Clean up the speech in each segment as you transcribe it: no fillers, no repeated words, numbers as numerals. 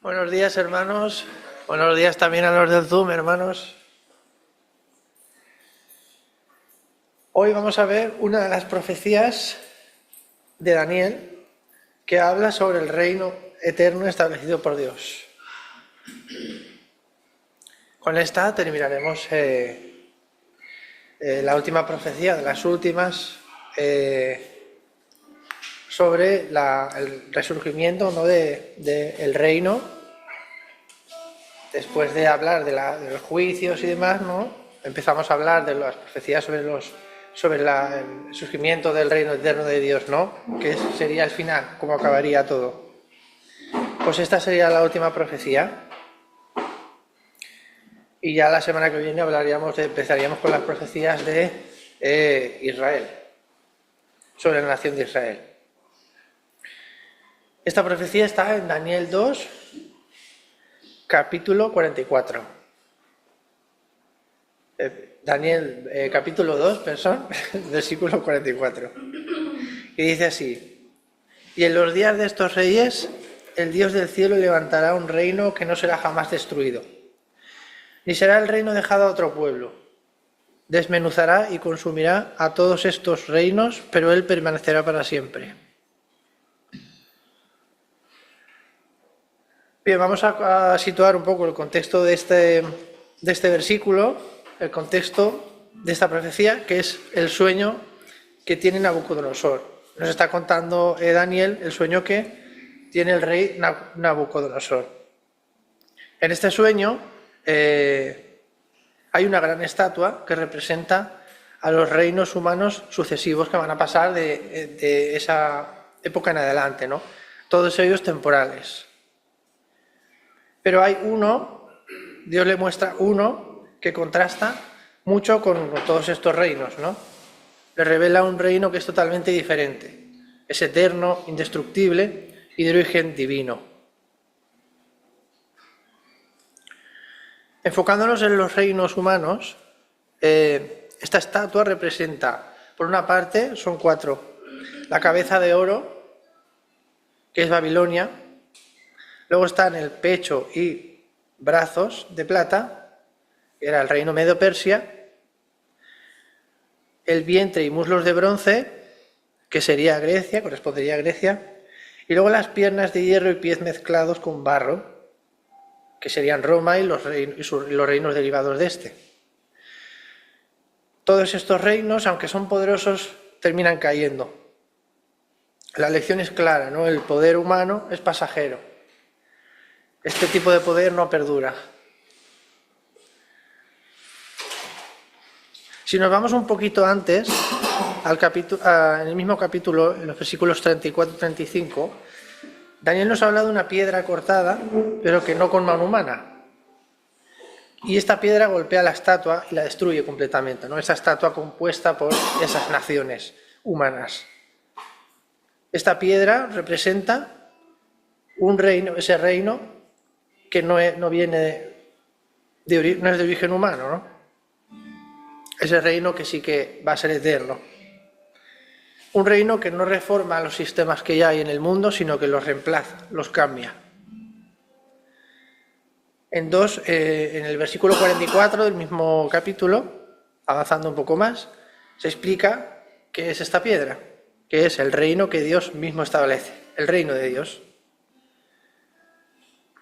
Buenos días, hermanos. Buenos días también a los del Zoom, hermanos. Hoy vamos a ver una de las profecías de Daniel que habla sobre el reino eterno establecido por Dios. Con esta terminaremos la última profecía de las últimas sobre el resurgimiento, ¿no?, del reino. Después de hablar de los juicios y demás, ¿no?, empezamos a hablar de las profecías sobre el surgimiento del reino eterno de Dios, ¿no?, que sería el final, cómo acabaría todo. Pues esta sería la última profecía. Y ya la semana que viene empezaríamos con las profecías de Israel, sobre la nación de Israel. Esta profecía está en Daniel 2, capítulo 44. Daniel, capítulo 2, versículo 44. Y dice así: y en los días de estos reyes, el Dios del cielo levantará un reino que no será jamás destruido, ni será el reino dejado a otro pueblo. Desmenuzará y consumirá a todos estos reinos, pero él permanecerá para siempre. Bien, vamos a situar un poco el contexto de este versículo, el contexto de esta profecía, que es el sueño que tiene Nabucodonosor. Nos está contando Daniel el sueño que tiene el rey Nabucodonosor. En este sueño hay una gran estatua que representa a los reinos humanos sucesivos que van a pasar de esa época en adelante, ¿no? Todos ellos temporales. Pero hay uno, Dios le muestra uno que contrasta mucho con todos estos reinos, ¿no? Le revela un reino que es totalmente diferente. Es eterno, indestructible y de origen divino. Enfocándonos en los reinos humanos, esta estatua representa, por una parte, son 4. La cabeza de oro, que es Babilonia. Luego están el pecho y brazos de plata, que era el reino Medo-Persia. El vientre y muslos de bronce, que sería Grecia, correspondería a Grecia. Y luego las piernas de hierro y pies mezclados con barro, que serían Roma y los reinos derivados de este. Todos estos reinos, aunque son poderosos, terminan cayendo. La lección es clara, ¿no? El poder humano es pasajero. Este tipo de poder no perdura. Si nos vamos un poquito antes, en el mismo capítulo, en los versículos 34 y 35, Daniel nos habla de una piedra cortada, pero que no con mano humana. Y esta piedra golpea la estatua y la destruye completamente, ¿no? Esa estatua compuesta por esas naciones humanas. Esta piedra representa un reino, ese reino que no es de origen humano, ¿no? Ese reino que sí que va a ser eterno. Un reino que no reforma los sistemas que ya hay en el mundo, sino que los reemplaza, los cambia. En el versículo 44 del mismo capítulo, avanzando un poco más, se explica qué es esta piedra, que es el reino que Dios mismo establece, el reino de Dios.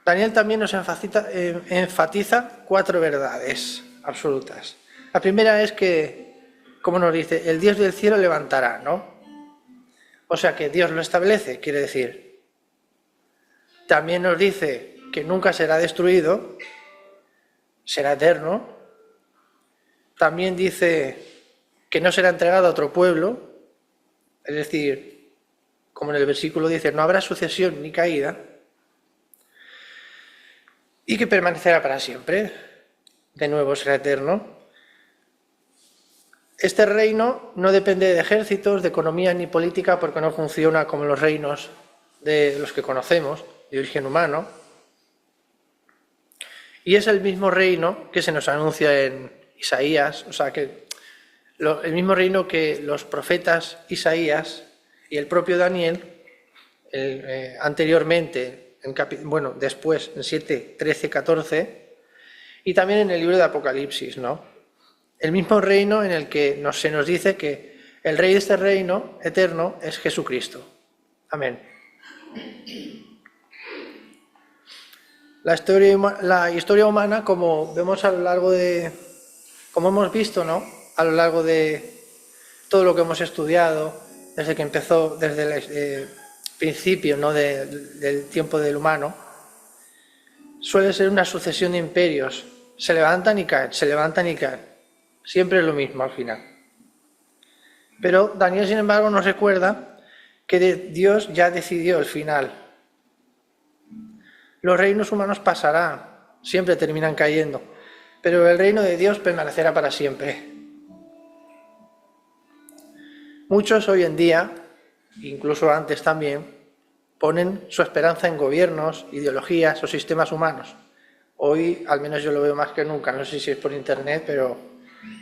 Daniel también nos enfatiza 4 verdades absolutas. La primera es que, como nos dice, el Dios del cielo levantará, ¿no? O sea que Dios lo establece, quiere decir. También nos dice que nunca será destruido, será eterno. También dice que no será entregado a otro pueblo, es decir, como en el versículo dice, no habrá sucesión ni caída. Y que permanecerá para siempre, de nuevo será eterno. Este reino no depende de ejércitos, de economía ni política, porque no funciona como los reinos de los que conocemos, de origen humano. Y es el mismo reino que se nos anuncia en Isaías, o sea que el mismo reino que los profetas Isaías y el propio Daniel anteriormente, después, en 7, 13, 14, y también en el libro de Apocalipsis, ¿no? El mismo reino en el que se nos dice que el rey de este reino eterno es Jesucristo. Amén. La historia humana, como vemos como hemos visto, ¿no? A lo largo de todo lo que hemos estudiado, desde que empezó, desde el principio, ¿no? del tiempo del humano, suele ser una sucesión de imperios. Se levantan y caen, se levantan y caen. Siempre es lo mismo al final. Pero Daniel, sin embargo, nos recuerda que Dios ya decidió el final. Los reinos humanos pasarán, siempre terminan cayendo, pero el reino de Dios permanecerá para siempre. Muchos hoy en día, incluso antes también, ponen su esperanza en gobiernos, ideologías o sistemas humanos. Hoy, al menos yo lo veo más que nunca, no sé si es por internet, pero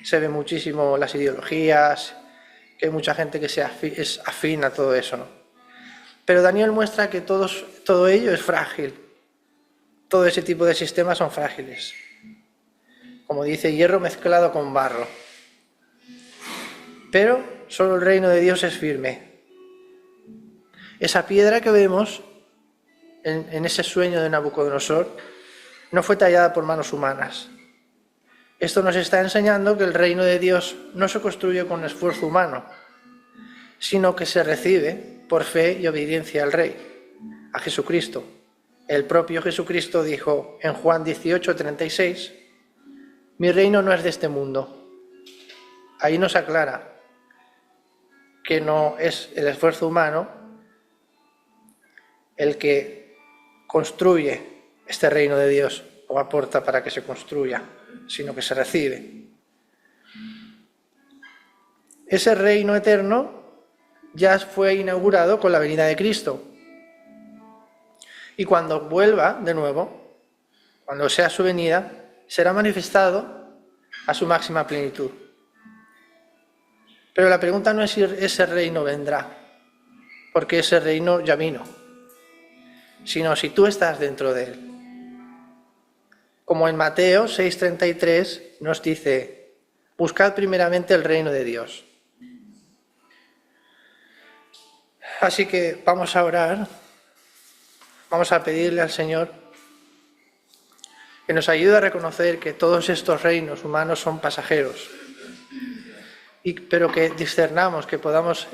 se ve muchísimo las ideologías, que hay mucha gente que es afín a todo eso, ¿no? Pero Daniel muestra que todo ello es frágil. Todo ese tipo de sistemas son frágiles. Como dice, hierro mezclado con barro. Pero solo el reino de Dios es firme. Esa piedra que vemos en ese sueño de Nabucodonosor no fue tallada por manos humanas. Esto nos está enseñando que el reino de Dios no se construye con esfuerzo humano, sino que se recibe por fe y obediencia al Rey, a Jesucristo. El propio Jesucristo dijo en Juan 18:36, mi reino no es de este mundo. Ahí nos aclara que no es el esfuerzo humano el que construye este reino de Dios o aporta para que se construya, sino que se recibe. Ese reino eterno ya fue inaugurado con la venida de Cristo. Y cuando vuelva de nuevo, cuando sea su venida, será manifestado a su máxima plenitud. Pero la pregunta no es si ese reino vendrá, porque ese reino ya vino, sino si tú estás dentro de él. Como en Mateo 6:33 nos dice, buscad primeramente el reino de Dios. Así que vamos a orar, vamos a pedirle al Señor que nos ayude a reconocer que todos estos reinos humanos son pasajeros, pero que discernamos, que podamos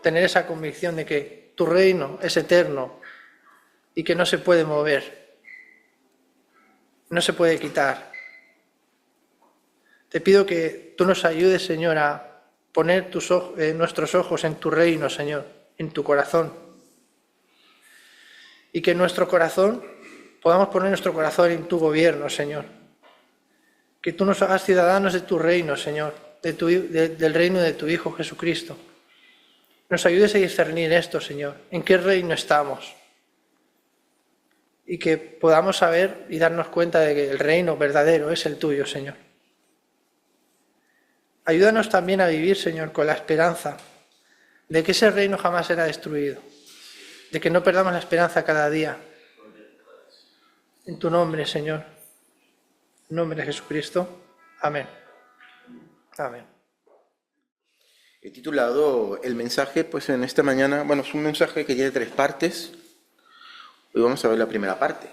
tener esa convicción de que tu reino es eterno y que no se puede mover, no se puede quitar. Te pido que tú nos ayudes, Señor, a poner nuestros ojos en tu reino, Señor, en tu corazón. Y que nuestro corazón, podamos poner nuestro corazón en tu gobierno, Señor. Que tú nos hagas ciudadanos de tu reino, Señor, del reino de tu Hijo Jesucristo. Nos ayudes a discernir esto, Señor, en qué reino estamos. Y que podamos saber y darnos cuenta de que el reino verdadero es el tuyo, Señor. Ayúdanos también a vivir, Señor, con la esperanza de que ese reino jamás será destruido, de que no perdamos la esperanza cada día. En tu nombre, Señor, en nombre de Jesucristo. Amén. Amén. He titulado el mensaje, pues en esta mañana, bueno, es un mensaje que tiene 3 partes. Hoy vamos a ver la primera parte.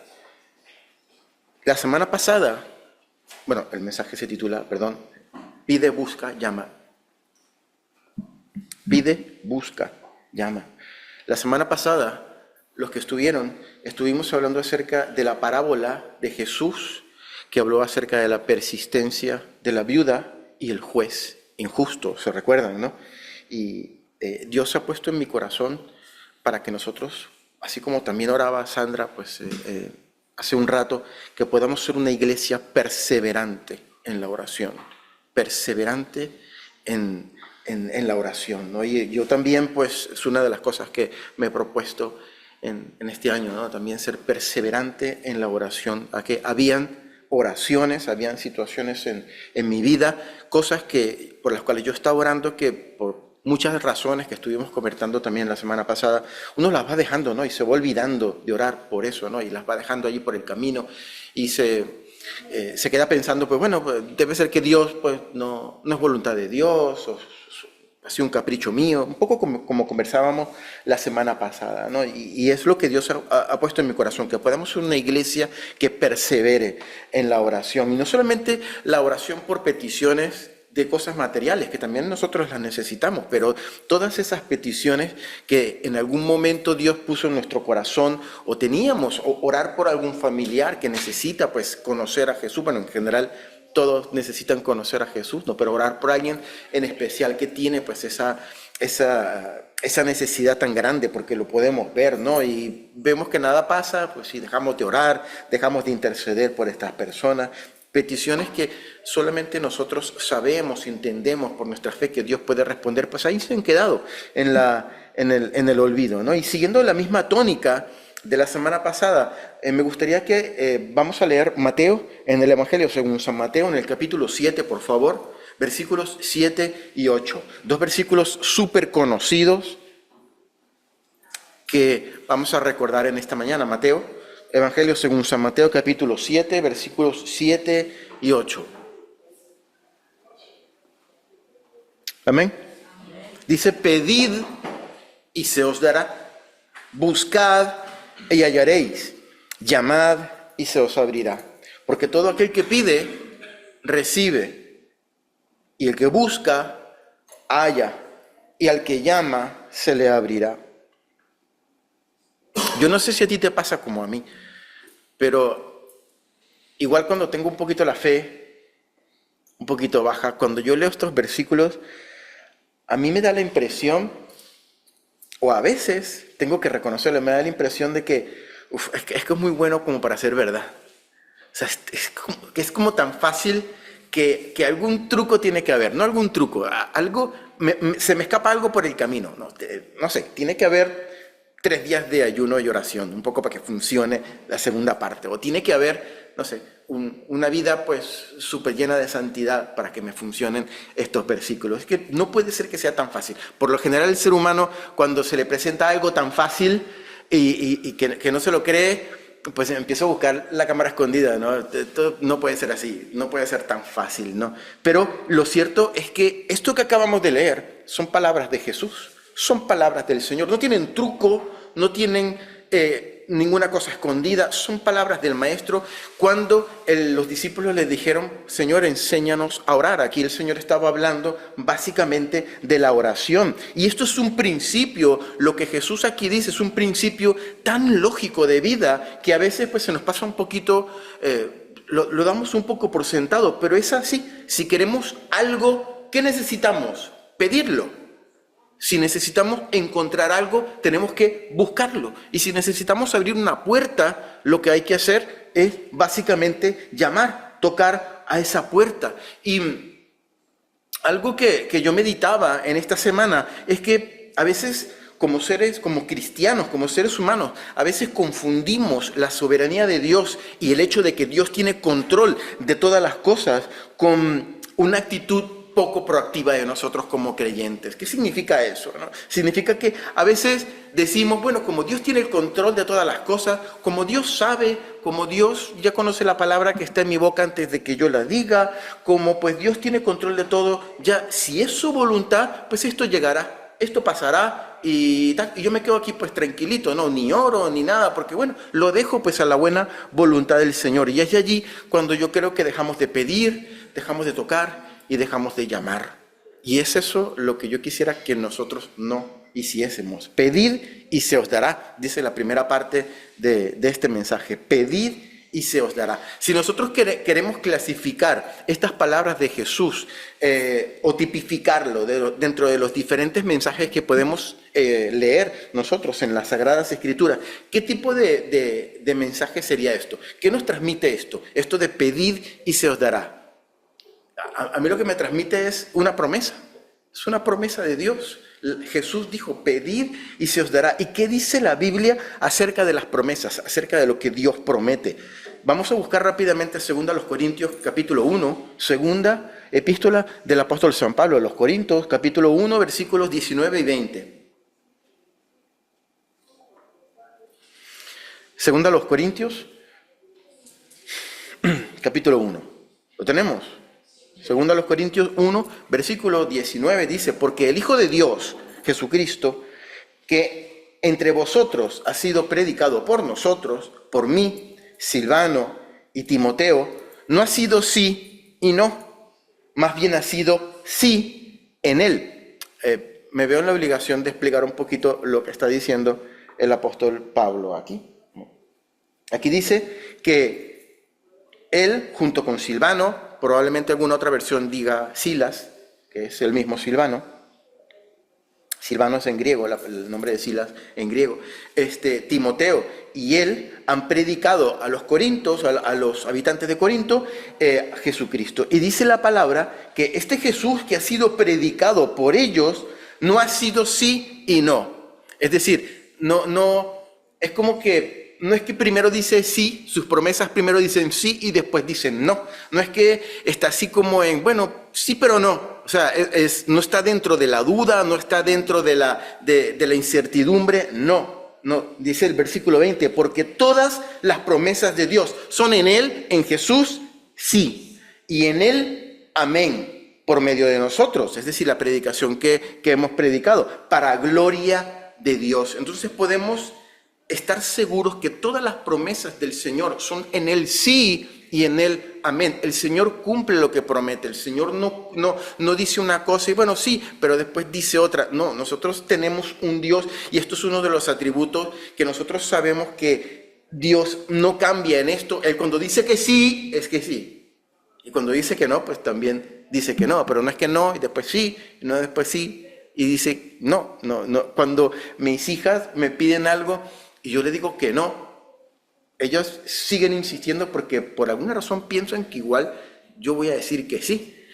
La semana pasada, bueno, el mensaje se titula, pide, busca, llama. Pide, busca, llama. La semana pasada, los que estuvimos hablando acerca de la parábola de Jesús, que habló acerca de la persistencia de la viuda y el juez injusto, ¿se recuerdan, no? Y Dios ha puesto en mi corazón para que nosotros, así como también oraba Sandra, pues hace un rato, que podamos ser una iglesia perseverante en la oración, perseverante en la oración, ¿no? Y yo también, pues, es una de las cosas que me he propuesto en este año, ¿no? También ser perseverante en la oración, a que habían oraciones, habían situaciones en mi vida, cosas por las cuales yo estaba orando que por muchas razones que estuvimos comentando también la semana pasada, uno las va dejando, ¿no? Y se va olvidando de orar por eso, ¿no? Y las va dejando allí por el camino y se queda pensando, pues bueno, pues, debe ser que Dios, pues no es voluntad de Dios, o ha sido un capricho mío, un poco como conversábamos la semana pasada, ¿no? Y es lo que Dios ha puesto en mi corazón, que podamos ser una iglesia que persevere en la oración. Y no solamente la oración por peticiones de cosas materiales, que también nosotros las necesitamos, pero todas esas peticiones que en algún momento Dios puso en nuestro corazón, o teníamos, o orar por algún familiar que necesita pues conocer a Jesús. Bueno, en general todos necesitan conocer a Jesús, ¿no? Pero orar por alguien en especial que tiene pues esa necesidad tan grande, porque lo podemos ver, ¿no? Y vemos que nada pasa, pues si dejamos de orar, dejamos de interceder por estas personas. Peticiones que solamente nosotros sabemos, entendemos por nuestra fe que Dios puede responder, pues ahí se han quedado en el olvido, ¿no? Y siguiendo la misma tónica de la semana pasada, me gustaría que vamos a leer Mateo, en el Evangelio según San Mateo, en el capítulo 7, por favor, versículos 7 y 8. Dos versículos súper conocidos que vamos a recordar en esta mañana. Mateo, Evangelio según San Mateo, capítulo 7, versículos 7 y 8. Amén. Dice, pedid y se os dará, buscad y hallaréis, llamad y se os abrirá. Porque todo aquel que pide, recibe, y el que busca, halla, y al que llama, se le abrirá. Yo no sé si a ti te pasa como a mí, pero igual cuando tengo un poquito la fe, un poquito baja, cuando yo leo estos versículos, a mí me da la impresión, o a veces tengo que reconocerlo, me da la impresión de que es que es muy bueno como para ser verdad. O sea, es como tan fácil que algún truco tiene que haber, no algún truco, algo, se me escapa algo por el camino, no sé, tiene que haber 3 días de ayuno y oración, un poco para que funcione la segunda parte. O tiene que haber, no sé, una vida pues súper llena de santidad para que me funcionen estos versículos. Es que no puede ser que sea tan fácil. Por lo general el ser humano, cuando se le presenta algo tan fácil y que no se lo cree, pues empieza a buscar la cámara escondida, ¿no? Esto no puede ser así, no puede ser tan fácil, ¿no? Pero lo cierto es que esto que acabamos de leer son palabras de Jesús. Son palabras del Señor, no tienen truco, no tienen ninguna cosa escondida, son palabras del Maestro. Cuando los discípulos le dijeron, Señor, enséñanos a orar, aquí el Señor estaba hablando básicamente de la oración. Y esto es un principio, lo que Jesús aquí dice es un principio tan lógico de vida que a veces pues se nos pasa un poquito, lo damos un poco por sentado, pero es así. Si queremos algo, ¿qué necesitamos? Pedirlo. Si necesitamos encontrar algo, tenemos que buscarlo. Y si necesitamos abrir una puerta, lo que hay que hacer es básicamente llamar, tocar a esa puerta. Y algo que yo meditaba en esta semana es que a veces como seres, como cristianos, como seres humanos, a veces confundimos la soberanía de Dios y el hecho de que Dios tiene control de todas las cosas con una actitud poco proactiva de nosotros como creyentes. ¿Qué significa eso, no? Significa que a veces decimos, bueno, como Dios tiene el control de todas las cosas, como Dios sabe, como Dios ya conoce la palabra que está en mi boca antes de que yo la diga, como pues Dios tiene control de todo, ya si es su voluntad, pues esto llegará, esto pasará y yo me quedo aquí pues tranquilito, no, ni oro ni nada, porque bueno, lo dejo pues a la buena voluntad del Señor. Y es allí cuando yo creo que dejamos de pedir, dejamos de tocar y dejamos de llamar. Y es eso lo que yo quisiera que nosotros no hiciésemos. Pedid y se os dará, dice la primera parte de este mensaje. Pedid y se os dará. Si nosotros queremos clasificar estas palabras de Jesús o tipificarlo dentro de los diferentes mensajes que podemos leer nosotros en las Sagradas Escrituras, ¿qué tipo de mensaje sería esto? ¿Qué nos transmite esto? Esto de pedid y se os dará. A mí lo que me transmite es una promesa de Dios. Jesús dijo, pedid y se os dará. ¿Y qué dice la Biblia acerca de las promesas, acerca de lo que Dios promete? vamos a buscar rápidamente 2 Corintios capítulo 1, segunda epístola del apóstol San Pablo a los Corintios, capítulo 1, versículos 19 y 20. Segunda a los Corintios, capítulo 1. ¿Lo tenemos? Segunda a los Corintios 1, versículo 19 dice, porque el Hijo de Dios, Jesucristo, que entre vosotros ha sido predicado por nosotros, por mí, Silvano y Timoteo, no ha sido sí y no, más bien ha sido sí en él. Me veo en la obligación de explicar un poquito lo que está diciendo el apóstol Pablo aquí. Aquí dice que él, junto con Silvano, probablemente alguna otra versión diga Silas, que es el mismo Silvano. Silvano es en griego, el nombre de Silas en griego. Timoteo y él han predicado a los corintios, a los habitantes de Corinto, a Jesucristo. Y dice la palabra que este Jesús que ha sido predicado por ellos no ha sido sí y no. Es decir, no es como que no es que primero dice sí, sus promesas primero dicen sí y después dicen no. No es que está así como en, bueno, sí pero no. O sea, no está dentro de la duda, no está dentro de la incertidumbre, no. Dice el versículo 20, porque todas las promesas de Dios son en Él, en Jesús, sí. Y en Él, amén, por medio de nosotros. Es decir, la predicación que hemos predicado, para gloria de Dios. Entonces podemos estar seguros que todas las promesas del Señor son en Él sí y en Él amén. El Señor cumple lo que promete. El Señor no dice una cosa y bueno, sí, pero después dice otra. No, nosotros tenemos un Dios y esto es uno de los atributos que nosotros sabemos que Dios no cambia en esto. Él cuando dice que sí, es que sí. Y cuando dice que no, pues también dice que no. Pero no es que no y después sí, y no después sí. Y dice no. Cuando mis hijas me piden algo y yo le digo que no, ellos siguen insistiendo porque por alguna razón piensan que igual yo voy a decir que sí.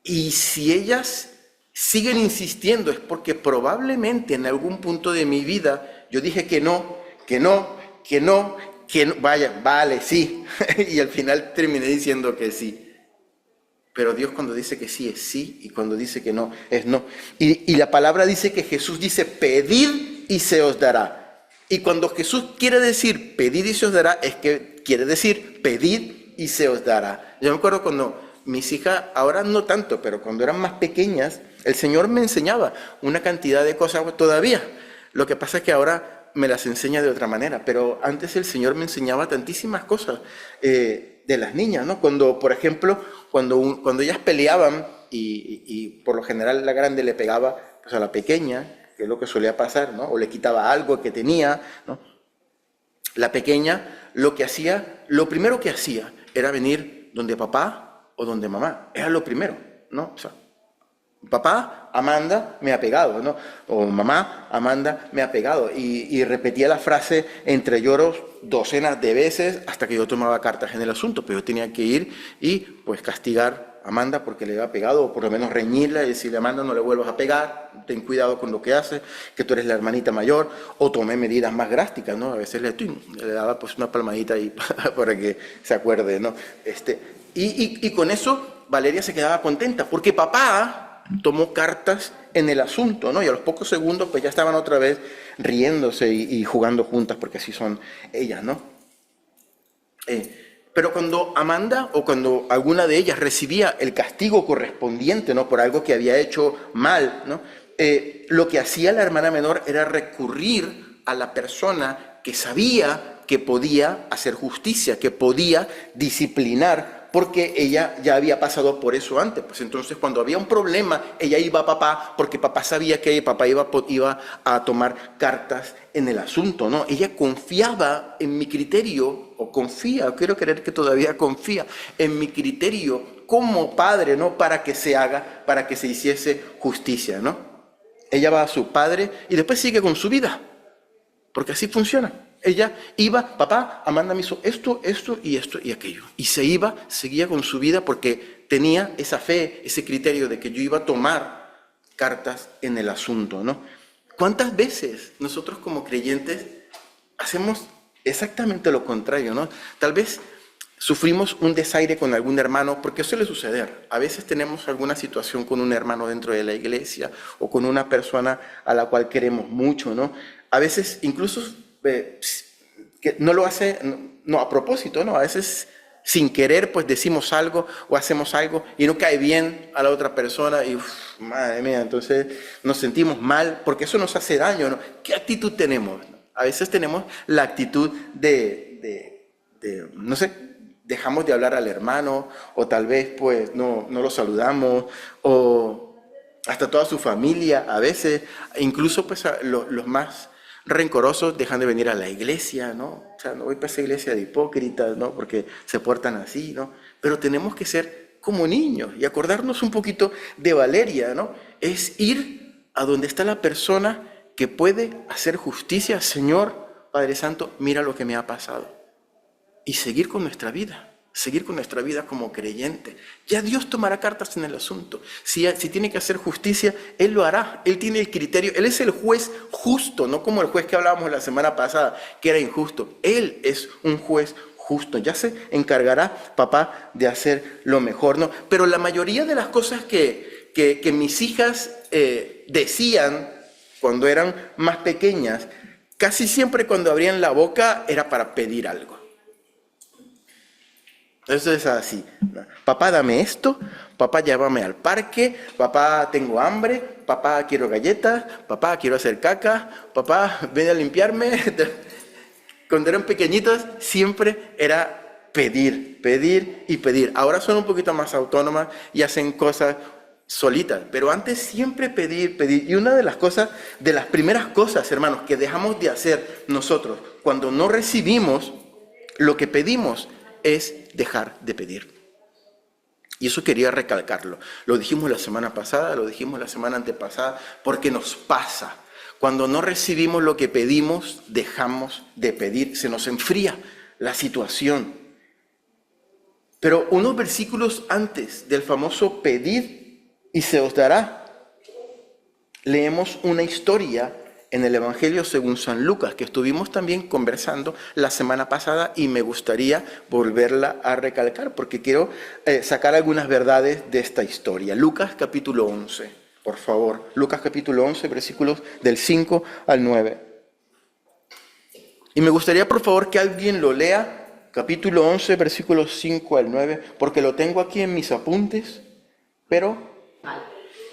Y si ellas siguen insistiendo es porque probablemente en algún punto de mi vida yo dije que no, vaya, vale, sí. Y al final terminé diciendo que sí. Pero Dios cuando dice que sí es sí y cuando dice que no es no. Y la palabra dice que Jesús dice, pedid y se os dará. Y cuando Jesús quiere decir pedid y se os dará, es que quiere decir pedid y se os dará. Yo me acuerdo cuando mis hijas, ahora no tanto, pero cuando eran más pequeñas, el Señor me enseñaba una cantidad de cosas todavía. Lo que pasa es que ahora me las enseña de otra manera, pero antes el Señor me enseñaba tantísimas cosas de las niñas, ¿no? Cuando, por ejemplo, cuando ellas peleaban y por lo general la grande le pegaba pues, a la pequeña, que es lo que solía pasar, ¿no? O le quitaba algo que tenía, ¿no? La pequeña lo primero que hacía era venir donde papá o donde mamá. Era lo primero, ¿no? O sea, papá, Amanda me ha pegado, ¿no? O mamá, Amanda me ha pegado. Y repetía la frase entre lloros docenas de veces hasta que yo tomaba cartas en el asunto. Pero yo tenía que ir y pues castigar a Amanda porque le había pegado, o por lo menos reñirla y decirle, Amanda, no le vuelvas a pegar, ten cuidado con lo que haces, que tú eres la hermanita mayor, o tomé medidas más drásticas, ¿no? A veces le daba pues una palmadita ahí para que se acuerde, ¿no? Y con eso Valeria se quedaba contenta, porque papá tomó cartas en el asunto, ¿no? Y a los pocos segundos pues ya estaban otra vez riéndose y jugando juntas, porque así son ellas, ¿no? Pero cuando Amanda o cuando alguna de ellas recibía el castigo correspondiente, ¿no? Por algo que había hecho mal, ¿no? Lo que hacía la hermana menor era recurrir a la persona que sabía que podía hacer justicia, que podía disciplinar, porque ella ya había pasado por eso antes. Pues entonces cuando había un problema, ella iba a papá, porque papá sabía que papá iba a tomar cartas en el asunto, ¿no? Ella confiaba en mi criterio, o confía, quiero creer que todavía confía en mi criterio como padre, ¿no? Para que se hiciese justicia, ¿no? Ella va a su padre y después sigue con su vida, porque así funciona. Ella iba, papá, Amanda me hizo esto y aquello. Y seguía con su vida porque tenía esa fe, ese criterio de que yo iba a tomar cartas en el asunto, ¿no? ¿Cuántas veces nosotros como creyentes hacemos exactamente lo contrario, ¿no? Tal vez sufrimos un desaire con algún hermano, porque suele suceder. A veces tenemos alguna situación con un hermano dentro de la iglesia o con una persona a la cual queremos mucho, ¿no? A veces incluso que no lo hace, no a propósito, ¿no? A veces sin querer pues decimos algo o hacemos algo y no cae bien a la otra persona y madre mía, entonces nos sentimos mal porque eso nos hace daño, ¿no? ¿Qué actitud tenemos? A veces tenemos la actitud de no sé, dejamos de hablar al hermano, o tal vez pues no lo saludamos, o hasta toda su familia, a veces, incluso pues los más rencorosos dejan de venir a la iglesia, ¿no? O sea, no voy para esa iglesia de hipócritas, ¿no? Porque se portan así, ¿no? Pero tenemos que ser como niños y acordarnos un poquito de Valeria, ¿no? Es ir a donde está la persona que puede hacer justicia. Señor, Padre Santo, mira lo que me ha pasado. Y seguir con nuestra vida como creyente. Ya Dios tomará cartas en el asunto. Si tiene que hacer justicia, Él lo hará. Él tiene el criterio. Él es el juez justo, no como el juez que hablábamos la semana pasada, que era injusto. Él es un juez justo. Ya se encargará, papá, de hacer lo mejor, ¿no? Pero la mayoría de las cosas que mis hijas decían cuando eran más pequeñas, casi siempre cuando abrían la boca era para pedir algo. Eso es así. Papá, dame esto. Papá, llévame al parque. Papá, tengo hambre. Papá, quiero galletas. Papá, quiero hacer caca. Papá, ven a limpiarme. Cuando eran pequeñitos, siempre era pedir, pedir y pedir. Ahora son un poquito más autónomas y hacen cosas solitas. Pero antes siempre pedir, pedir. Y una de las cosas, de las primeras cosas, hermanos, que dejamos de hacer nosotros cuando no recibimos lo que pedimos, es dejar de pedir. Y eso quería recalcarlo. Lo dijimos la semana pasada, lo dijimos la semana antepasada, porque nos pasa. Cuando no recibimos lo que pedimos, dejamos de pedir, se nos enfría la situación. Pero unos versículos antes del famoso pedid y se os dará, leemos una historia en el Evangelio según San Lucas, que estuvimos también conversando la semana pasada y me gustaría volverla a recalcar, porque quiero sacar algunas verdades de esta historia. Lucas capítulo 11, por favor. Lucas capítulo 11, versículos del 5 al 9. Y me gustaría, por favor, que alguien lo lea, capítulo 11, versículos 5 al 9, porque lo tengo aquí en mis apuntes, pero...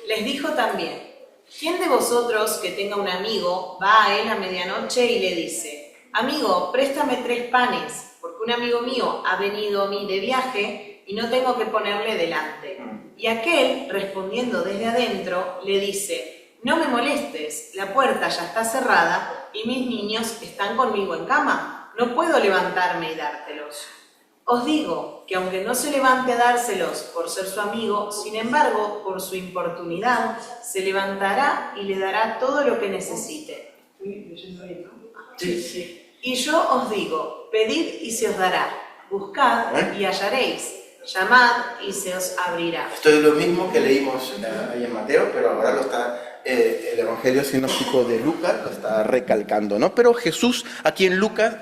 Les dijo también: ¿quién de vosotros que tenga un amigo va a él a medianoche y le dice: amigo, préstame 3 panes, porque un amigo mío ha venido a mí de viaje y no tengo que ponerle delante? Y aquel, respondiendo desde adentro, le dice: no me molestes, la puerta ya está cerrada y mis niños están conmigo en cama, no puedo levantarme y dártelos. Os digo que aunque no se levante a dárselos por ser su amigo, sin embargo, por su importunidad, se levantará y le dará todo lo que necesite. Sí. Y yo os digo: pedid y se os dará, buscad y hallaréis, llamad y se os abrirá. Esto es lo mismo que leímos ahí en Mateo, pero ahora lo está el Evangelio sinóptico de Lucas, lo está recalcando, ¿no? Pero Jesús, aquí en Lucas,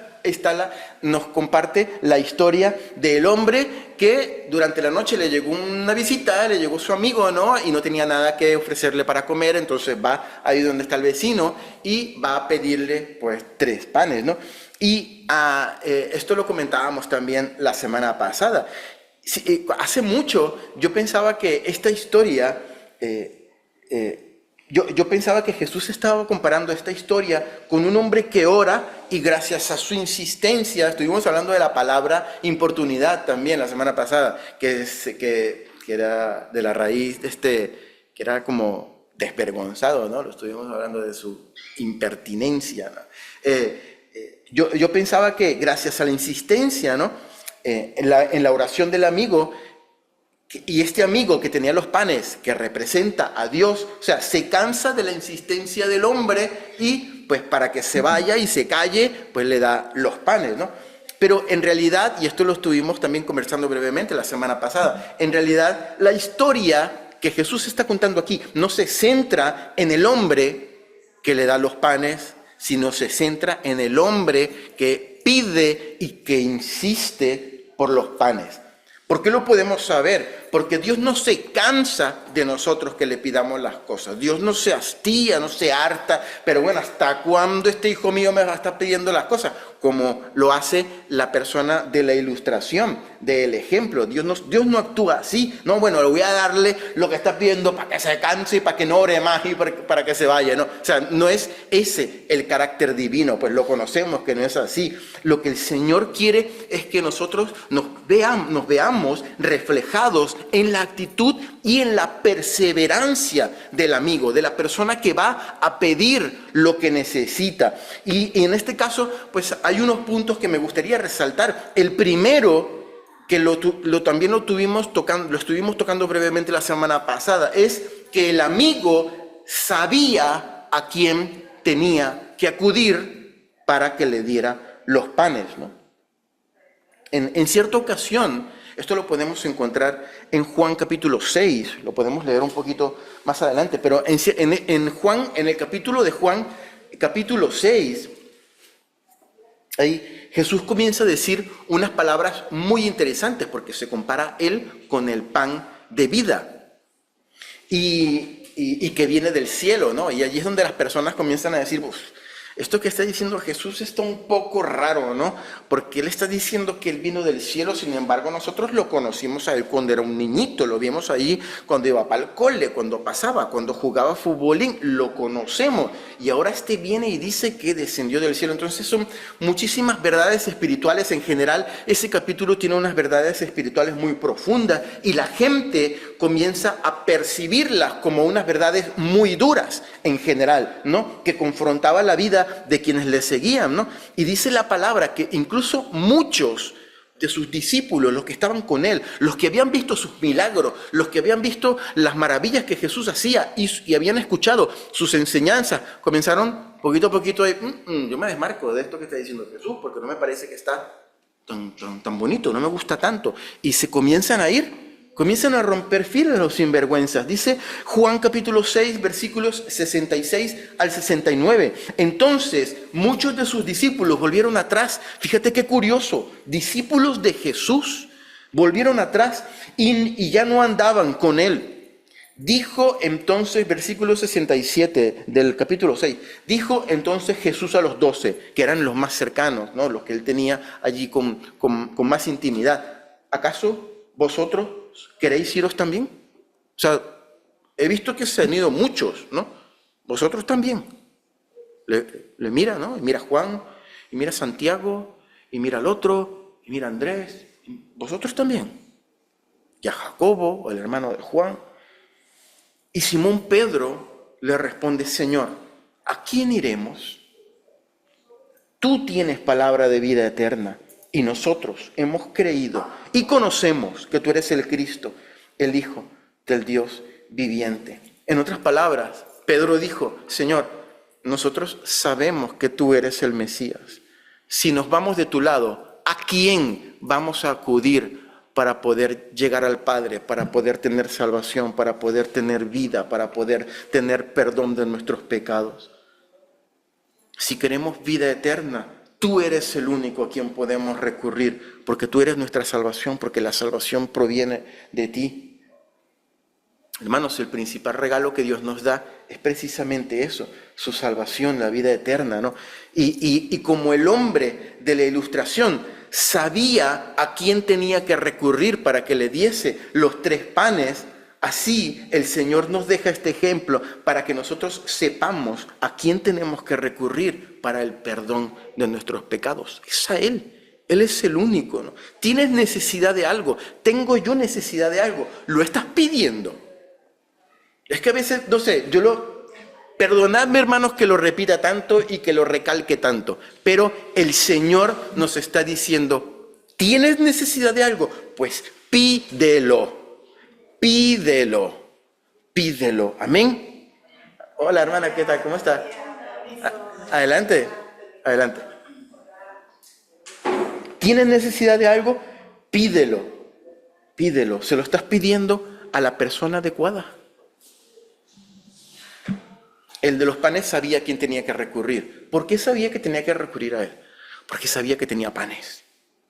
nos comparte la historia del hombre que durante la noche le llegó una visita, le llegó su amigo, ¿no? Y no tenía nada que ofrecerle para comer, entonces va ahí donde está el vecino y va a pedirle pues 3 panes, ¿no? Y esto lo comentábamos también la semana pasada. Hace mucho yo pensaba que esta historia... Yo pensaba que Jesús estaba comparando esta historia con un hombre que ora y gracias a su insistencia, estuvimos hablando de la palabra importunidad también la semana pasada, que era de la raíz, que era como desvergonzado, ¿no? Lo estuvimos hablando de su impertinencia, ¿no? Yo pensaba que gracias a la insistencia, ¿no? En la oración del amigo, y este amigo que tenía los panes, que representa a Dios, o sea, se cansa de la insistencia del hombre y pues para que se vaya y se calle, pues le da los panes, ¿no? Pero en realidad, y esto lo estuvimos también conversando brevemente la semana pasada, en realidad la historia que Jesús está contando aquí no se centra en el hombre que le da los panes, sino se centra en el hombre que pide y que insiste por los panes. ¿Por qué lo podemos saber? Porque Dios no se cansa de nosotros que le pidamos las cosas. Dios no se hastía, no se harta. Pero bueno, ¿hasta cuándo este hijo mío me va a estar pidiendo las cosas? Como lo hace la persona de la ilustración, del ejemplo. Dios no actúa así. No, bueno, le voy a darle lo que está pidiendo para que se canse y para que no ore más y para que se vaya. No, o sea, no es ese el carácter divino. Pues lo conocemos que no es así. Lo que el Señor quiere es que nosotros nos veamos reflejados en la actitud y en la perseverancia del amigo, de la persona que va a pedir lo que necesita. Y en este caso, pues hay unos puntos que me gustaría resaltar. El primero, que también lo estuvimos tocando brevemente la semana pasada, es que el amigo sabía a quién tenía que acudir para que le diera los panes, ¿no? En cierta ocasión, esto lo podemos encontrar en Juan capítulo 6, lo podemos leer un poquito más adelante, pero en el capítulo de Juan, capítulo 6, ahí Jesús comienza a decir unas palabras muy interesantes porque se compara él con el pan de vida y que viene del cielo, ¿no? Y allí es donde las personas comienzan a decir, esto que está diciendo Jesús está un poco raro, ¿no? Porque él está diciendo que él vino del cielo, sin embargo nosotros lo conocimos a él cuando era un niñito, lo vimos allí cuando iba para el cole, cuando pasaba, cuando jugaba futbolín, lo conocemos. Y ahora este viene y dice que descendió del cielo. Entonces son muchísimas verdades espirituales en general. Ese capítulo tiene unas verdades espirituales muy profundas y la gente comienza a percibirlas como unas verdades muy duras en general, ¿no? Que confrontaban la vida de quienes le seguían, ¿no? Y dice la palabra que incluso muchos de sus discípulos, los que estaban con él, los que habían visto sus milagros, los que habían visto las maravillas que Jesús hacía y habían escuchado sus enseñanzas, comenzaron poquito a poquito yo me desmarco de esto que está diciendo Jesús, porque no me parece que está tan bonito, no me gusta tanto. Y se comienzan a romper filas los sinvergüenzas. Dice Juan capítulo 6, versículos 66 al 69. Entonces, muchos de sus discípulos volvieron atrás. Fíjate qué curioso. Discípulos de Jesús volvieron atrás y ya no andaban con él. Dijo entonces, versículo 67 del capítulo 6, dijo entonces Jesús a los 12, que eran los más cercanos, ¿no? Los que él tenía allí con más intimidad. ¿Acaso vosotros queréis iros también? O sea, he visto que se han ido muchos, ¿no? Vosotros también. Le mira, ¿no? Y mira a Juan, y mira a Santiago, y mira al otro, y mira a Andrés. Vosotros también. Y a Jacobo, el hermano de Juan. Y Simón Pedro le responde, Señor, ¿a quién iremos? Tú tienes palabra de vida eterna. Y nosotros hemos creído y conocemos que tú eres el Cristo, el Hijo del Dios viviente. En otras palabras, Pedro dijo, Señor, nosotros sabemos que tú eres el Mesías. Si nos vamos de tu lado, ¿a quién vamos a acudir para poder llegar al Padre, para poder tener salvación, para poder tener vida, para poder tener perdón de nuestros pecados? Si queremos vida eterna, tú eres el único a quien podemos recurrir, porque tú eres nuestra salvación, porque la salvación proviene de ti. Hermanos, el principal regalo que Dios nos da es precisamente eso, su salvación, la vida eterna, ¿no? Y como el hombre de la ilustración sabía a quién tenía que recurrir para que le diese los 3 panes, así el Señor nos deja este ejemplo para que nosotros sepamos a quién tenemos que recurrir para el perdón de nuestros pecados. Es a Él. Él es el único, ¿no? Tienes necesidad de algo. Tengo yo necesidad de algo. Lo estás pidiendo. Es que a veces, no sé, perdonadme, hermanos, que lo repita tanto y que lo recalque tanto, pero el Señor nos está diciendo, ¿tienes necesidad de algo? Pues pídelo. Pídelo, pídelo. Amén. Hola, hermana, ¿qué tal? ¿Cómo está? Adelante, adelante. ¿Tienes necesidad de algo? Pídelo, pídelo. Se lo estás pidiendo a la persona adecuada. El de los panes sabía a quién tenía que recurrir. ¿Por qué sabía que tenía que recurrir a él? Porque sabía que tenía panes.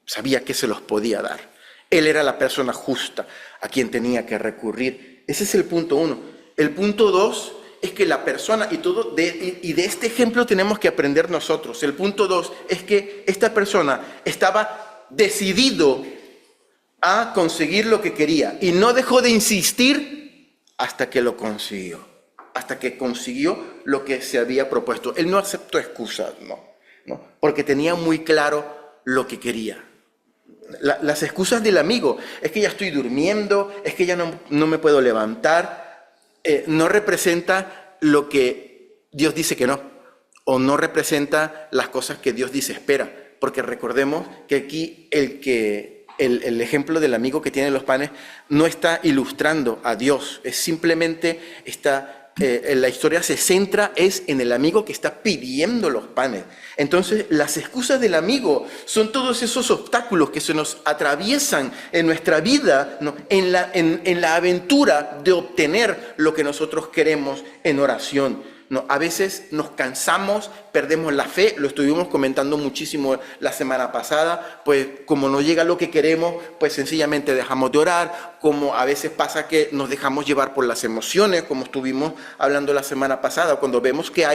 sabía que se los podía dar. Él era la persona justa a quien tenía que recurrir. Ese es el punto 1. El punto 2 es que la persona, y de este ejemplo tenemos que aprender nosotros. El punto 2 es que esta persona estaba decidido a conseguir lo que quería y no dejó de insistir hasta que lo consiguió, hasta que consiguió lo que se había propuesto. Él no aceptó excusas, no, porque tenía muy claro lo que quería. Las excusas del amigo, es que ya estoy durmiendo, es que ya no me puedo levantar, no representa lo que Dios dice que no, o no representa las cosas que Dios dice espera, porque recordemos que aquí el ejemplo del amigo que tiene los panes no está ilustrando a Dios, es simplemente la historia se centra en el amigo que está pidiendo los panes. Entonces, las excusas del amigo son todos esos obstáculos que se nos atraviesan en nuestra vida, ¿no? en la aventura de obtener lo que nosotros queremos en oración. No, a veces nos cansamos, perdemos la fe, lo estuvimos comentando muchísimo la semana pasada, pues como no llega lo que queremos, pues sencillamente dejamos de orar, como a veces pasa que nos dejamos llevar por las emociones, como estuvimos hablando la semana pasada, cuando vemos que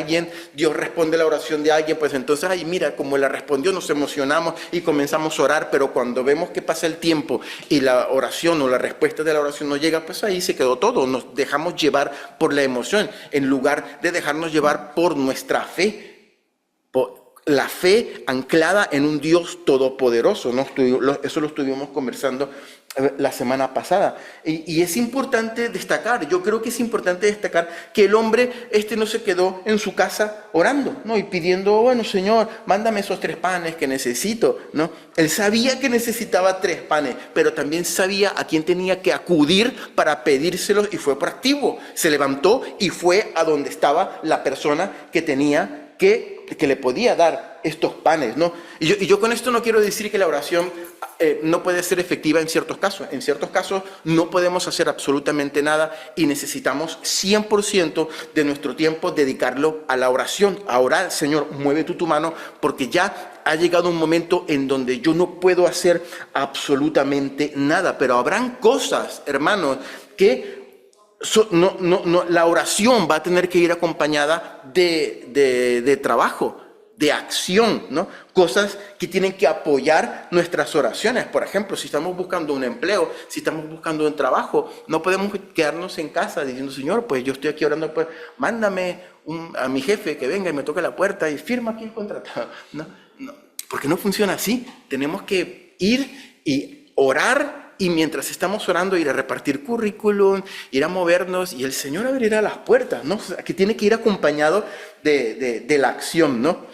Dios responde la oración de alguien, pues entonces, ay mira, como la respondió, nos emocionamos y comenzamos a orar, pero cuando vemos que pasa el tiempo y la oración o la respuesta de la oración no llega, pues ahí se quedó todo, nos dejamos llevar por la emoción, en lugar de dejarnos llevar por nuestra fe, por la fe anclada en un Dios todopoderoso, ¿no? Eso lo estuvimos conversando la semana pasada. Y es importante destacar, yo creo que es importante destacar que el hombre no se quedó en su casa orando, ¿no? Y pidiendo, bueno, Señor, mándame esos 3 panes que necesito, ¿no? Él sabía que necesitaba 3 panes, pero también sabía a quién tenía que acudir para pedírselos y fue proactivo. Se levantó y fue a donde estaba la persona que tenía que le podía dar estos panes, ¿no? Y yo con esto no quiero decir que la oración no puede ser efectiva en ciertos casos. En ciertos casos no podemos hacer absolutamente nada y necesitamos 100% de nuestro tiempo dedicarlo a la oración, a orar. Señor, mueve tú tu mano porque ya ha llegado un momento en donde yo no puedo hacer absolutamente nada. Pero habrán cosas, hermanos, que la oración va a tener que ir acompañada de trabajo, de acción, ¿no? Cosas que tienen que apoyar nuestras oraciones. Por ejemplo, si estamos buscando un empleo, si estamos buscando un trabajo, no podemos quedarnos en casa diciendo, Señor, pues yo estoy aquí orando, pues mándame a mi jefe que venga y me toque la puerta y firma aquí el contrato. No, porque no funciona así. Tenemos que ir y orar. Y mientras estamos orando, ir a repartir currículum, ir a movernos, y el Señor abrirá las puertas, ¿no? O sea, que tiene que ir acompañado de la acción, ¿no?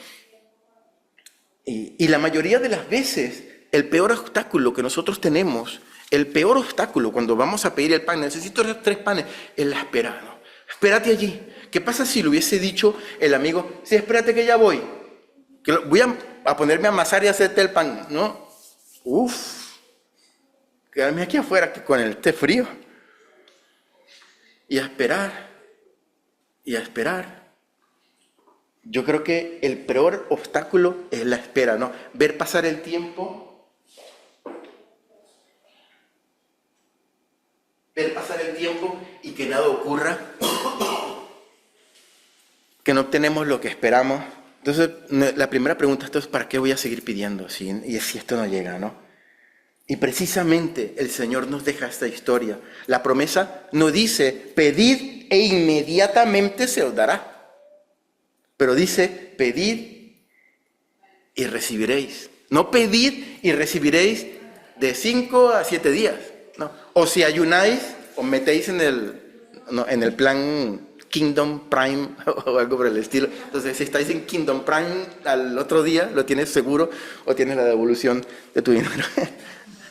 Y la mayoría de las veces, el peor obstáculo que nosotros tenemos, el peor obstáculo cuando vamos a pedir el pan, necesito 3 panes, es la espera, ¿no? Espérate allí. ¿Qué pasa si le hubiese dicho el amigo, sí, espérate que ya voy, que voy a ponerme a amasar y hacerte el pan, ¿no? Quedarme aquí afuera con el té frío y a esperar y a esperar. Yo creo que el peor obstáculo es la espera, ¿no? Ver pasar el tiempo, y que nada ocurra, que no obtenemos lo que esperamos. Entonces, la primera pregunta es, ¿para qué voy a seguir pidiendo? Y si esto no llega, ¿no? Y precisamente el Señor nos deja esta historia. La promesa no dice, pedid e inmediatamente se os dará. Pero dice, pedid y recibiréis. No pedid y recibiréis de 5 a 7 días. No. O si ayunáis, os metéis en el plan Kingdom Prime o algo por el estilo. Entonces, si estáis en Kingdom Prime, al otro día lo tienes seguro o tienes la devolución de tu dinero.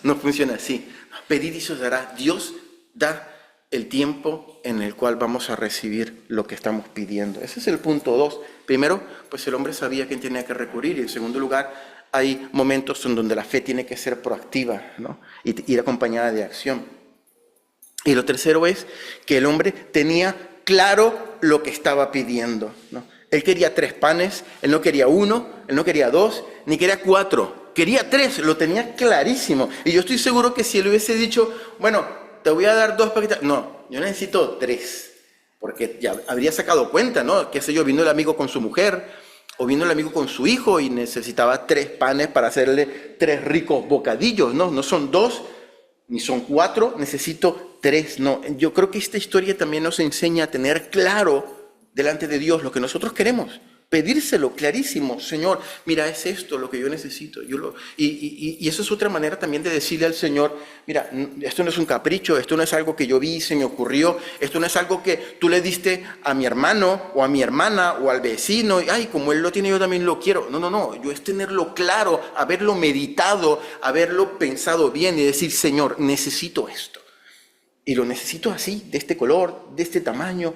No funciona así. Pedid y se os dará. Dios da el tiempo en el cual vamos a recibir lo que estamos pidiendo. Ese es el punto 2. Primero, pues el hombre sabía a quién tenía que recurrir. Y en segundo lugar, hay momentos en donde la fe tiene que ser proactiva, ¿no? Y ir acompañada de acción. Y lo tercero es que el hombre tenía claro lo que estaba pidiendo, ¿no? Él quería 3 panes, él no quería 1, él no quería 2, ni quería 4. quería 3, lo tenía clarísimo. Y yo estoy seguro que si él hubiese dicho, bueno, te voy a dar 2 paquetes, no, yo necesito 3. Porque ya habría sacado cuenta, ¿no? Qué sé yo, vino el amigo con su mujer, o vino el amigo con su hijo y necesitaba 3 panes para hacerle 3 ricos bocadillos, ¿no? No son 2, ni son 4, necesito 3, no. Yo creo que esta historia también nos enseña a tener claro delante de Dios lo que nosotros queremos. Pedírselo clarísimo, Señor, mira, es esto lo que yo necesito. Y eso es otra manera también de decirle al Señor, mira, esto no es un capricho, esto no es algo que yo vi, se me ocurrió, esto no es algo que tú le diste a mi hermano o a mi hermana o al vecino, y ay, como él lo tiene yo también lo quiero. No, yo es tenerlo claro, haberlo meditado, haberlo pensado bien y decir, Señor, necesito esto. Y lo necesito así, de este color, de este tamaño,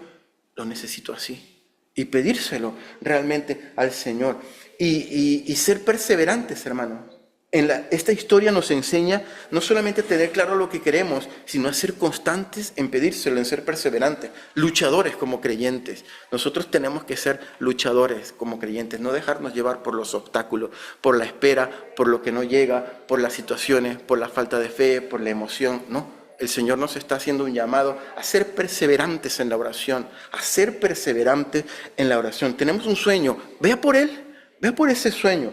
lo necesito así. Y pedírselo realmente al Señor. Y ser perseverantes, hermanos. Esta historia nos enseña no solamente a tener claro lo que queremos, sino a ser constantes en pedírselo, en ser perseverantes. Luchadores como creyentes. Nosotros tenemos que ser luchadores como creyentes. No dejarnos llevar por los obstáculos, por la espera, por lo que no llega, por las situaciones, por la falta de fe, por la emoción. No. El Señor nos está haciendo un llamado a ser perseverantes en la oración, a ser perseverantes en la oración. Tenemos un sueño, vea por él, vea por ese sueño.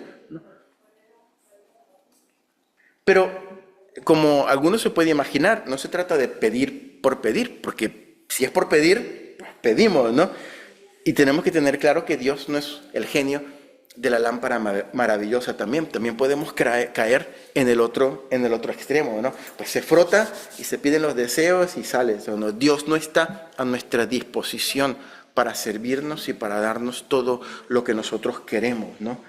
Pero como algunos se puede imaginar, no se trata de pedir por pedir, porque si es por pedir, pues pedimos, ¿no? Y tenemos que tener claro que Dios no es el genio de la lámpara maravillosa también podemos caer en el otro extremo, ¿no? Pues se frota y se piden los deseos y sale. ¿No? Dios no está a nuestra disposición para servirnos y para darnos todo lo que nosotros queremos, ¿no?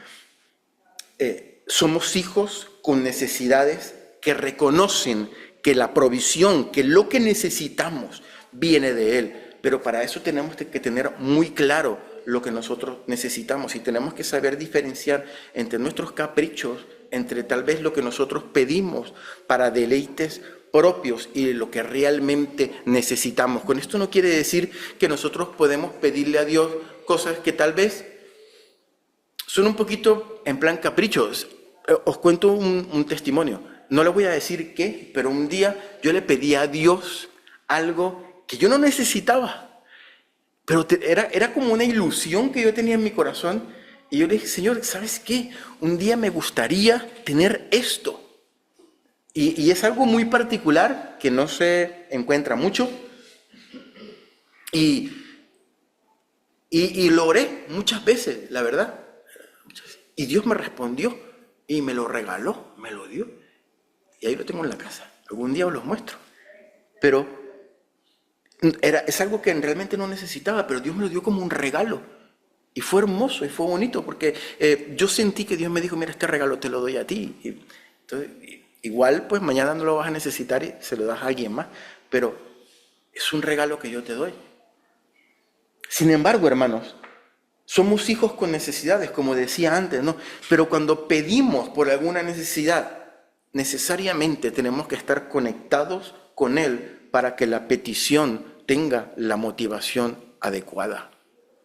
Somos hijos con necesidades que reconocen que la provisión, que lo que necesitamos viene de Él, pero para eso tenemos que tener muy claro lo que nosotros necesitamos y tenemos que saber diferenciar entre nuestros caprichos, entre tal vez lo que nosotros pedimos para deleites propios y lo que realmente necesitamos. Con esto no quiere decir que nosotros podemos pedirle a Dios cosas que tal vez son un poquito en plan caprichos. Os cuento un testimonio. No le voy a decir qué, pero un día yo le pedí a Dios algo que yo no necesitaba. Pero era como una ilusión que yo tenía en mi corazón. Y yo le dije, Señor, ¿sabes qué? Un día me gustaría tener esto. Y es algo muy particular que no se encuentra mucho. Y lo oré muchas veces, la verdad. Y Dios me respondió y me lo regaló, me lo dio. Y ahí lo tengo en la casa. Algún día os lo muestro. Pero es algo que realmente no necesitaba, pero Dios me lo dio como un regalo. Y fue hermoso y fue bonito, porque yo sentí que Dios me dijo, mira, este regalo te lo doy a ti. Entonces, igual, pues mañana no lo vas a necesitar y se lo das a alguien más, pero es un regalo que yo te doy. Sin embargo, hermanos, somos hijos con necesidades, como decía antes, ¿no? Pero cuando pedimos por alguna necesidad, necesariamente tenemos que estar conectados con Él para que la petición tenga la motivación adecuada.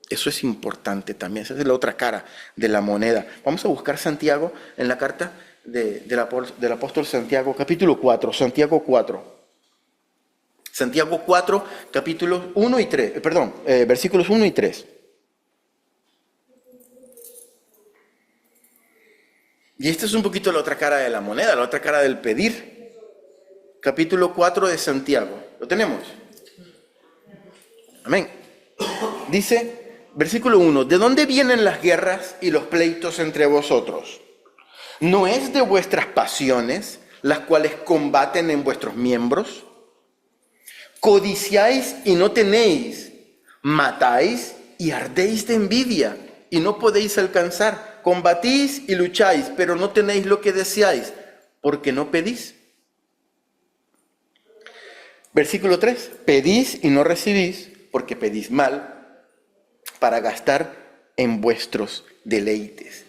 Eso es importante también, esa es la otra cara de la moneda. Vamos a buscar Santiago en la carta del apóstol Santiago, capítulo 4, Santiago 4. Santiago 4, capítulos 1 y 3, versículos 1 y 3. Y esta es un poquito la otra cara de la moneda, la otra cara del pedir. Capítulo 4 de Santiago. ¿Lo tenemos? Amén. Dice, versículo 1, ¿de dónde vienen las guerras y los pleitos entre vosotros? ¿No es de vuestras pasiones las cuales combaten en vuestros miembros? Codiciáis y no tenéis, matáis y ardéis de envidia y no podéis alcanzar, combatís y lucháis, pero no tenéis lo que deseáis, porque no pedís. Versículo 3, pedís y no recibís, porque pedís mal, para gastar en vuestros deleites.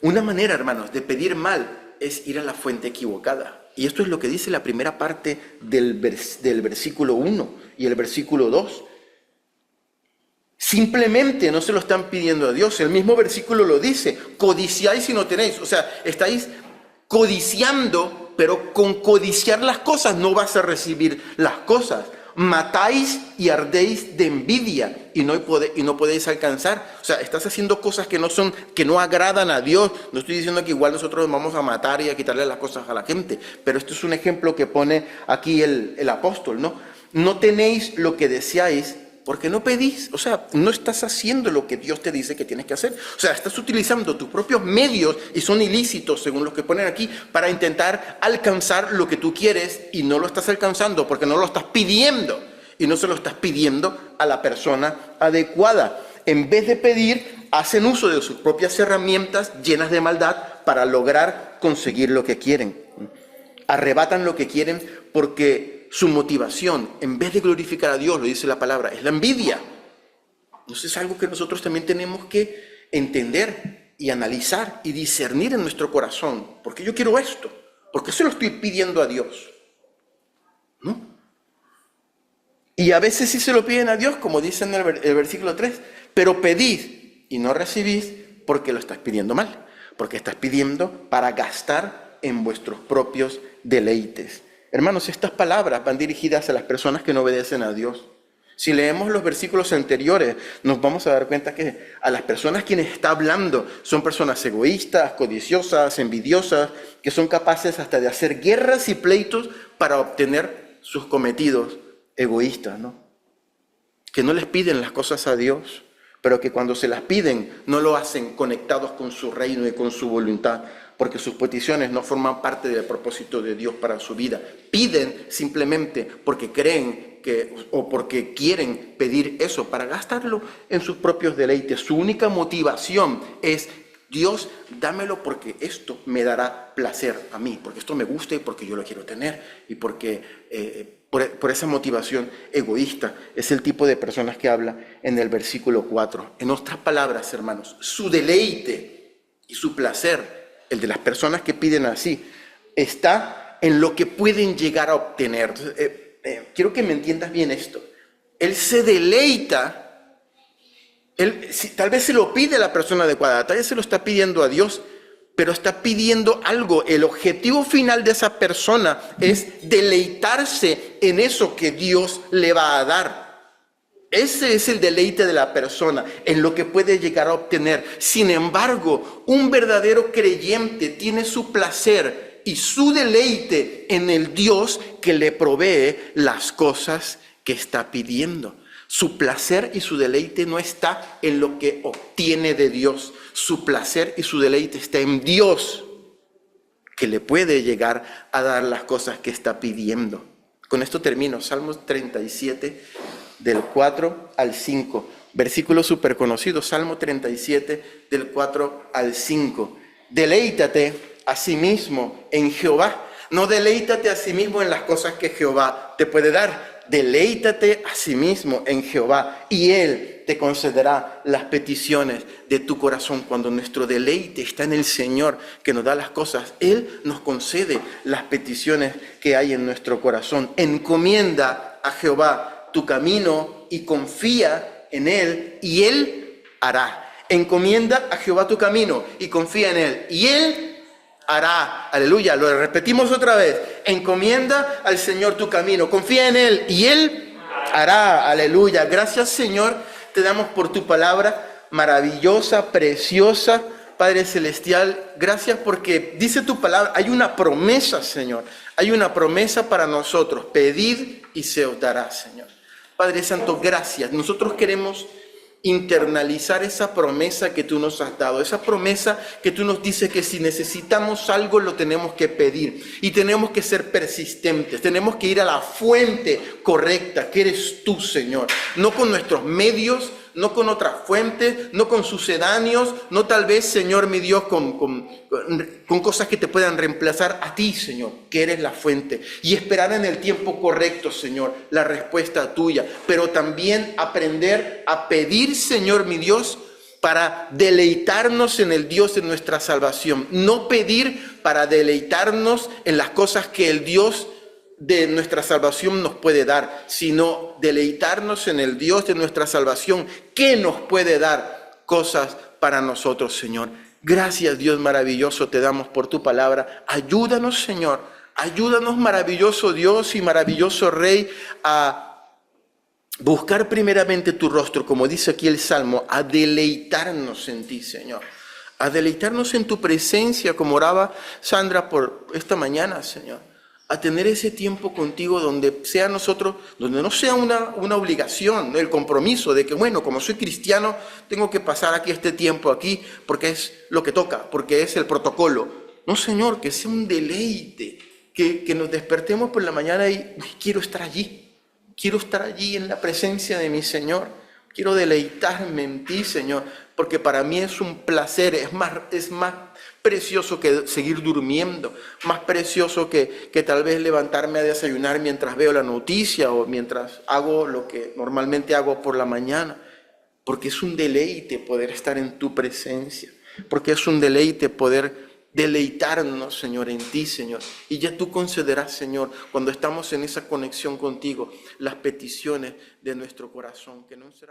Una manera, hermanos, de pedir mal es ir a la fuente equivocada. Y esto es lo que dice la primera parte del versículo 1 y el versículo 2. Simplemente no se lo están pidiendo a Dios. El mismo versículo lo dice, codiciáis y no tenéis. O sea, estáis codiciando, pero con codiciar las cosas no vas a recibir las cosas. Matáis y ardéis de envidia y no podéis alcanzar. O sea, estás haciendo cosas que no agradan a Dios. No estoy diciendo que igual nosotros vamos a matar y a quitarle las cosas a la gente, pero esto es un ejemplo que pone aquí el apóstol, ¿no? No tenéis lo que deseáis porque no pedís. O sea, no estás haciendo lo que Dios te dice que tienes que hacer. O sea, estás utilizando tus propios medios, y son ilícitos según los que ponen aquí, para intentar alcanzar lo que tú quieres, y no lo estás alcanzando porque no lo estás pidiendo, y no se lo estás pidiendo a la persona adecuada. En vez de pedir, hacen uso de sus propias herramientas llenas de maldad para lograr conseguir lo que quieren. Arrebatan lo que quieren porque su motivación, en vez de glorificar a Dios, lo dice la palabra, es la envidia. Entonces es algo que nosotros también tenemos que entender y analizar y discernir en nuestro corazón. ¿Por qué yo quiero esto? ¿Por qué se lo estoy pidiendo a Dios? ¿No? Y a veces sí se lo piden a Dios, como dice en el versículo 3, pero pedid y no recibís porque lo estás pidiendo mal, porque estás pidiendo para gastar en vuestros propios deleites. Hermanos, estas palabras van dirigidas a las personas que no obedecen a Dios. Si leemos los versículos anteriores, nos vamos a dar cuenta que a las personas quienes está hablando son personas egoístas, codiciosas, envidiosas, que son capaces hasta de hacer guerras y pleitos para obtener sus cometidos egoístas, ¿no? Que no les piden las cosas a Dios, pero que cuando se las piden no lo hacen conectados con su reino y con su voluntad, porque sus peticiones no forman parte del propósito de Dios para su vida. Piden simplemente porque creen o porque quieren pedir eso para gastarlo en sus propios deleites. Su única motivación es: Dios, dámelo porque esto me dará placer a mí, porque esto me gusta y porque yo lo quiero tener, y porque por esa motivación egoísta es el tipo de personas que habla en el versículo 4. En otras palabras, hermanos, su deleite y su placer, el de las personas que piden así, está en lo que pueden llegar a obtener. Entonces, quiero que me entiendas bien esto. Él se deleita, tal vez se lo pide a la persona adecuada, tal vez se lo está pidiendo a Dios, pero está pidiendo algo. El objetivo final de esa persona es deleitarse en eso que Dios le va a dar. Ese es el deleite de la persona, en lo que puede llegar a obtener. Sin embargo, un verdadero creyente tiene su placer y su deleite en el Dios que le provee las cosas que está pidiendo. Su placer y su deleite no está en lo que obtiene de Dios. Su placer y su deleite está en Dios, que le puede llegar a dar las cosas que está pidiendo. Con esto termino. Salmos 37, del 4 al 5. Versículo súper conocido. Salmo 37, del 4 al 5. Deleítate a sí mismo en Jehová. No deleítate a sí mismo en las cosas que Jehová te puede dar. Deleítate a sí mismo en Jehová y Él te concederá las peticiones de tu corazón. Cuando nuestro deleite está en el Señor, que nos da las cosas, Él nos concede las peticiones que hay en nuestro corazón. Encomienda a Jehová tu camino y confía en Él y Él hará. Encomienda a Jehová tu camino y confía en Él y Él hará. Aleluya, lo repetimos otra vez. Encomienda al Señor tu camino, confía en Él y Él hará. Aleluya. Gracias, Señor, te damos por tu palabra maravillosa, preciosa, Padre Celestial. Gracias porque dice tu palabra, hay una promesa, Señor. Hay una promesa para nosotros. Pedid y se os dará, Señor. Padre Santo, gracias. Nosotros queremos internalizar esa promesa que tú nos has dado, esa promesa que tú nos dices que si necesitamos algo lo tenemos que pedir y tenemos que ser persistentes, tenemos que ir a la fuente correcta, que eres tú, Señor, no con nuestros medios, no con otras fuentes, no con sucedáneos, no tal vez, Señor, mi Dios, con cosas que te puedan reemplazar a ti, Señor, que eres la fuente, y esperar en el tiempo correcto, Señor, la respuesta tuya, pero también aprender a pedir, Señor, mi Dios, para deleitarnos en el Dios de nuestra salvación, no pedir para deleitarnos en las cosas que el Dios de nuestra salvación nos puede dar, sino deleitarnos en el Dios de nuestra salvación que nos puede dar cosas para nosotros, Señor. Gracias, Dios maravilloso, te damos por tu palabra. Ayúdanos, Señor. Ayúdanos, maravilloso Dios y maravilloso Rey, a buscar primeramente tu rostro, como dice aquí el Salmo, a deleitarnos en ti, Señor. A deleitarnos en tu presencia, como oraba Sandra por esta mañana, Señor. A tener ese tiempo contigo donde sea nosotros, donde no sea una obligación, el compromiso de que, bueno, como soy cristiano, tengo que pasar aquí este tiempo aquí porque es lo que toca, porque es el protocolo. No, Señor, que sea un deleite, que nos despertemos por la mañana y quiero estar allí en la presencia de mi Señor, quiero deleitarme en ti, Señor, porque para mí es un placer, es más precioso que seguir durmiendo, más precioso que tal vez levantarme a desayunar mientras veo la noticia o mientras hago lo que normalmente hago por la mañana, porque es un deleite poder estar en tu presencia, porque es un deleite poder deleitarnos, Señor, en ti, Señor. Y ya tú concederás, Señor, cuando estamos en esa conexión contigo, las peticiones de nuestro corazón, que no serán...